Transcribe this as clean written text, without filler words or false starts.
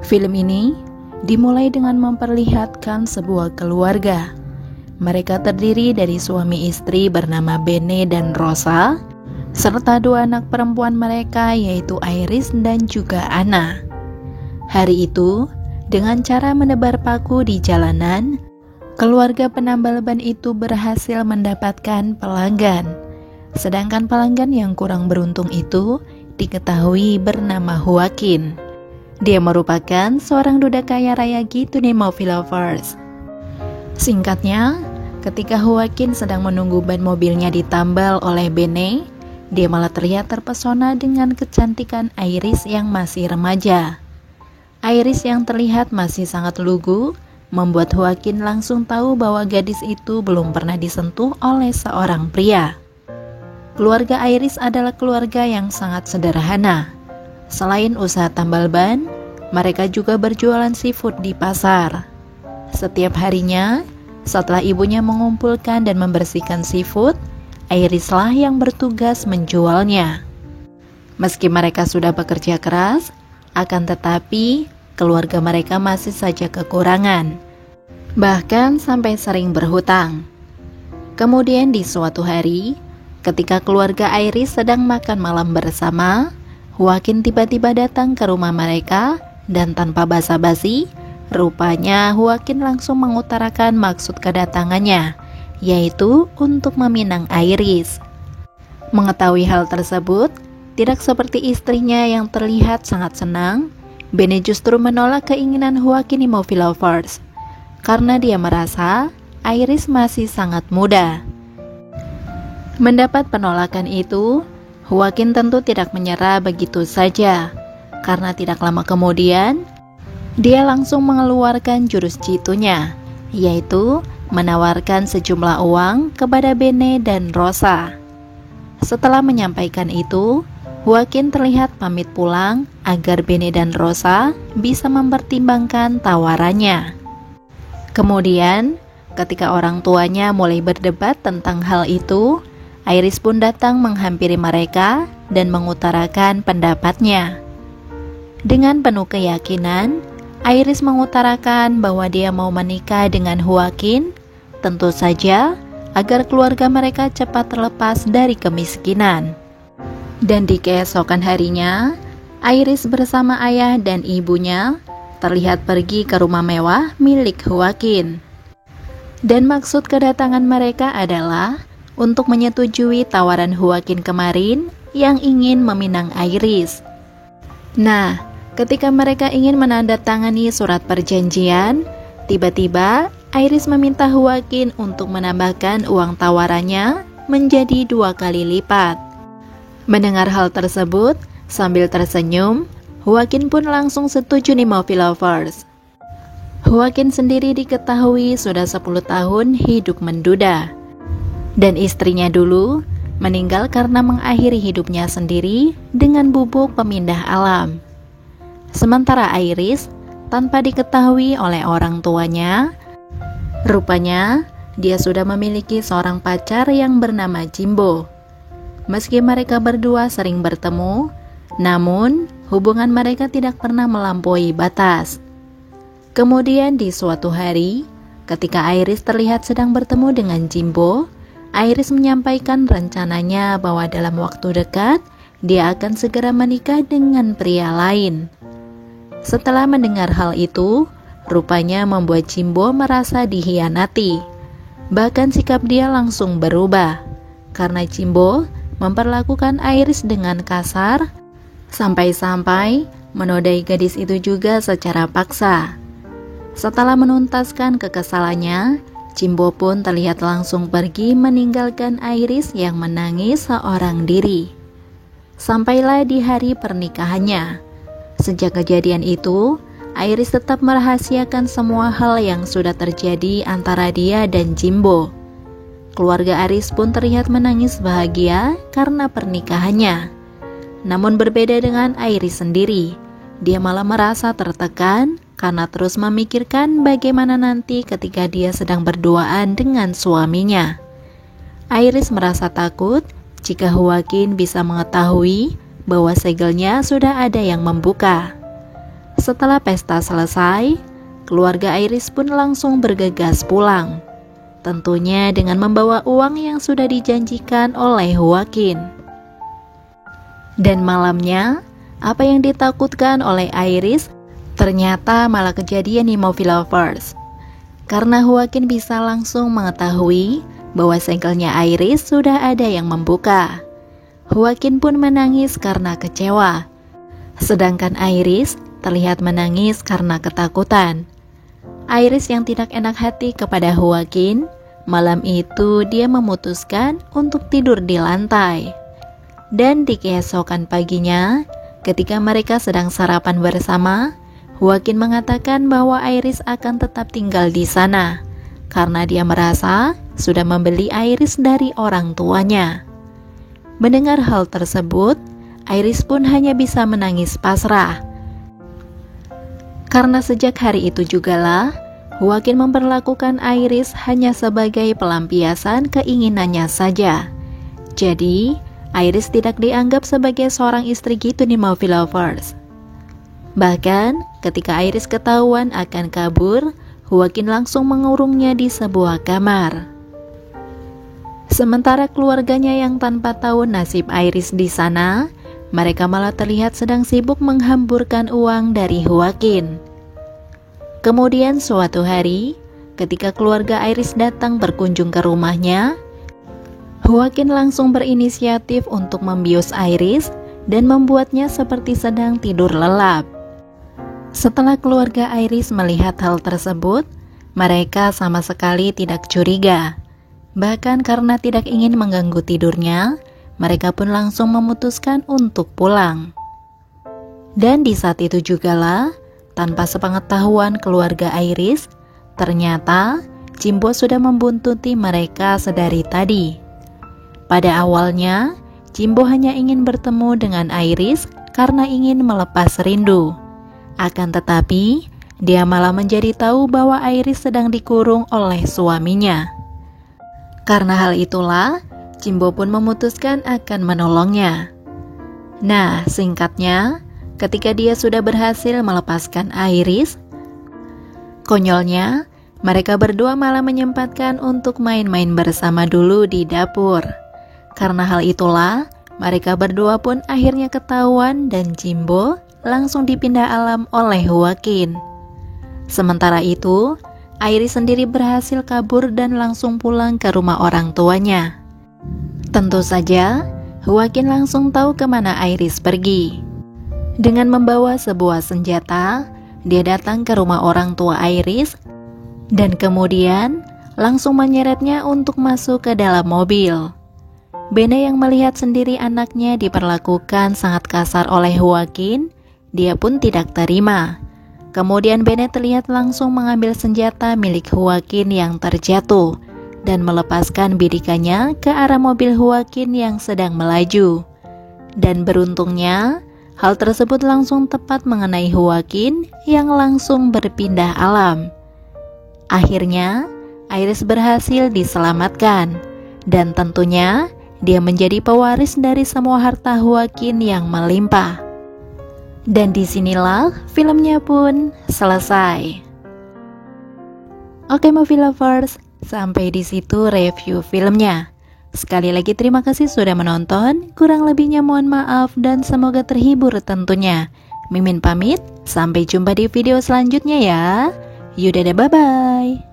Film ini dimulai dengan memperlihatkan sebuah keluarga. Mereka terdiri dari suami istri bernama Bene dan Rosa, serta dua anak perempuan mereka yaitu Iris dan juga Anna. Hari itu, dengan cara menebar paku di jalanan, keluarga penambal ban itu berhasil mendapatkan pelanggan. Sedangkan pelanggan yang kurang beruntung itu diketahui bernama Joaquin. Dia merupakan seorang duda kaya raya gitu nih movie lovers. Singkatnya, ketika Joaquin sedang menunggu ban mobilnya ditambal oleh Bene, dia malah terlihat terpesona dengan kecantikan Iris yang masih remaja. Iris yang terlihat masih sangat lugu, membuat Joaquin langsung tahu bahwa gadis itu belum pernah disentuh oleh seorang pria. Keluarga Iris adalah keluarga yang sangat sederhana. Selain usaha tambal ban, mereka juga berjualan seafood di pasar. Setiap harinya, setelah ibunya mengumpulkan dan membersihkan seafood, Irislah yang bertugas menjualnya. Meski mereka sudah bekerja keras, akan tetapi keluarga mereka masih saja kekurangan, bahkan sampai sering berhutang. Kemudian di suatu hari, ketika keluarga Iris sedang makan malam bersama, Joaquin tiba-tiba datang ke rumah mereka dan tanpa basa-basi, rupanya Joaquin langsung mengutarakan maksud kedatangannya, yaitu untuk meminang Iris. Mengetahui hal tersebut, tidak seperti istrinya yang terlihat sangat senang, Bene justru menolak keinginan Joaquin movie lovers, karena dia merasa Iris masih sangat muda. Mendapat penolakan itu, Joaquin tentu tidak menyerah begitu saja, karena tidak lama kemudian, dia langsung mengeluarkan jurus jitunya, yaitu menawarkan sejumlah uang kepada Bene dan Rosa. Setelah menyampaikan itu, Joaquin terlihat pamit pulang agar Bene dan Rosa bisa mempertimbangkan tawarannya. Kemudian, ketika orang tuanya mulai berdebat tentang hal itu, Iris pun datang menghampiri mereka dan mengutarakan pendapatnya. Dengan penuh keyakinan, Iris mengutarakan bahwa dia mau menikah dengan Joaquin, tentu saja agar keluarga mereka cepat terlepas dari kemiskinan. Dan di keesokan harinya, Iris bersama ayah dan ibunya terlihat pergi ke rumah mewah milik Joaquin. Dan maksud kedatangan mereka adalah untuk menyetujui tawaran Joaquin kemarin yang ingin meminang Iris. Nah, ketika mereka ingin menandatangani surat perjanjian, tiba-tiba Iris meminta Joaquin untuk menambahkan uang tawarannya menjadi 2 kali lipat. Mendengar hal tersebut, sambil tersenyum, Joaquin pun langsung setuju nih movie lovers. Joaquin sendiri diketahui sudah 10 tahun hidup menduda. Dan istrinya dulu meninggal karena mengakhiri hidupnya sendiri dengan bubuk pemindah alam. Sementara Iris, tanpa diketahui oleh orang tuanya, rupanya dia sudah memiliki seorang pacar yang bernama Jimbo. Meski mereka berdua sering bertemu, namun hubungan mereka tidak pernah melampaui batas. Kemudian di suatu hari, ketika Iris terlihat sedang bertemu dengan Jimbo, Iris menyampaikan rencananya bahwa dalam waktu dekat, dia akan segera menikah dengan pria lain. Setelah mendengar hal itu, rupanya membuat Jimbo merasa dihianati. Bahkan sikap dia langsung berubah, karena Jimbo memperlakukan Iris dengan kasar, sampai-sampai menodai gadis itu juga secara paksa. Setelah menuntaskan kekesalannya, Jimbo pun terlihat langsung pergi meninggalkan Iris yang menangis seorang diri. Sampailah di hari pernikahannya. Sejak kejadian itu, Iris tetap merahasiakan semua hal yang sudah terjadi antara dia dan Jimbo. Keluarga Iris pun terlihat menangis bahagia karena pernikahannya. Namun berbeda dengan Iris sendiri, dia malah merasa tertekan karena terus memikirkan bagaimana nanti ketika dia sedang berduaan dengan suaminya. Iris merasa takut jika Joaquin bisa mengetahui bahwa segelnya sudah ada yang membuka. Setelah pesta selesai, keluarga Iris pun langsung bergegas pulang. Tentunya dengan membawa uang yang sudah dijanjikan oleh Joaquin. Dan malamnya, apa yang ditakutkan oleh Iris ternyata malah kejadian di Movie Lovers. Karena Joaquin bisa langsung mengetahui bahwa seggelnya Iris sudah ada yang membuka. Joaquin pun menangis karena kecewa. Sedangkan Iris terlihat menangis karena ketakutan. Iris yang tidak enak hati kepada Joaquin, malam itu dia memutuskan untuk tidur di lantai. Dan di keesokan paginya, ketika mereka sedang sarapan bersama, Joaquin mengatakan bahwa Iris akan tetap tinggal di sana karena dia merasa sudah membeli Iris dari orang tuanya. Mendengar hal tersebut, Iris pun hanya bisa menangis pasrah. Karena sejak hari itu jugalah Joaquin memperlakukan Iris hanya sebagai pelampiasan keinginannya saja. Jadi, Iris tidak dianggap sebagai seorang istri gitu di Movie Lovers. Bahkan, ketika Iris ketahuan akan kabur, Joaquin langsung mengurungnya di sebuah kamar. Sementara keluarganya yang tanpa tahu nasib Iris di sana, mereka malah terlihat sedang sibuk menghamburkan uang dari Joaquin. Kemudian suatu hari, ketika keluarga Iris datang berkunjung ke rumahnya, Joaquin langsung berinisiatif untuk membius Iris dan membuatnya seperti sedang tidur lelap. Setelah keluarga Iris melihat hal tersebut, mereka sama sekali tidak curiga. Bahkan karena tidak ingin mengganggu tidurnya, mereka pun langsung memutuskan untuk pulang. Dan di saat itu jugalah, tanpa sepengetahuan keluarga Iris, ternyata Jimbo sudah membuntuti mereka sedari tadi. Pada awalnya, Jimbo hanya ingin bertemu dengan Iris karena ingin melepas rindu. Akan tetapi, dia malah menjadi tahu bahwa Iris sedang dikurung oleh suaminya. Karena hal itulah, Jimbo pun memutuskan akan menolongnya. Nah, singkatnya, ketika dia sudah berhasil melepaskan Iris, konyolnya, mereka berdua malah menyempatkan untuk main-main bersama dulu di dapur. Karena hal itulah, mereka berdua pun akhirnya ketahuan dan Jimbo langsung dipindah alam oleh Joaquin. Sementara itu, Iris sendiri berhasil kabur dan langsung pulang ke rumah orang tuanya. Tentu saja, Joaquin langsung tahu kemana Iris pergi. Dengan membawa sebuah senjata, dia datang ke rumah orang tua Iris dan kemudian langsung menyeretnya untuk masuk ke dalam mobil. Bene yang melihat sendiri anaknya diperlakukan sangat kasar oleh Joaquin, dia pun tidak terima. Kemudian Bene terlihat langsung mengambil senjata milik Joaquin yang terjatuh dan melepaskan bidikannya ke arah mobil Joaquin yang sedang melaju. Dan beruntungnya, hal tersebut langsung tepat mengenai Joaquin yang langsung berpindah alam. Akhirnya, Iris berhasil diselamatkan dan tentunya dia menjadi pewaris dari semua harta Joaquin yang melimpah. Dan disinilah filmnya pun selesai. Oke Movie Lovers, sampai di situ review filmnya. Sekali lagi terima kasih sudah menonton. Kurang lebihnya mohon maaf dan semoga terhibur tentunya. Mimin pamit, sampai jumpa di video selanjutnya ya. Yaudah, bye-bye.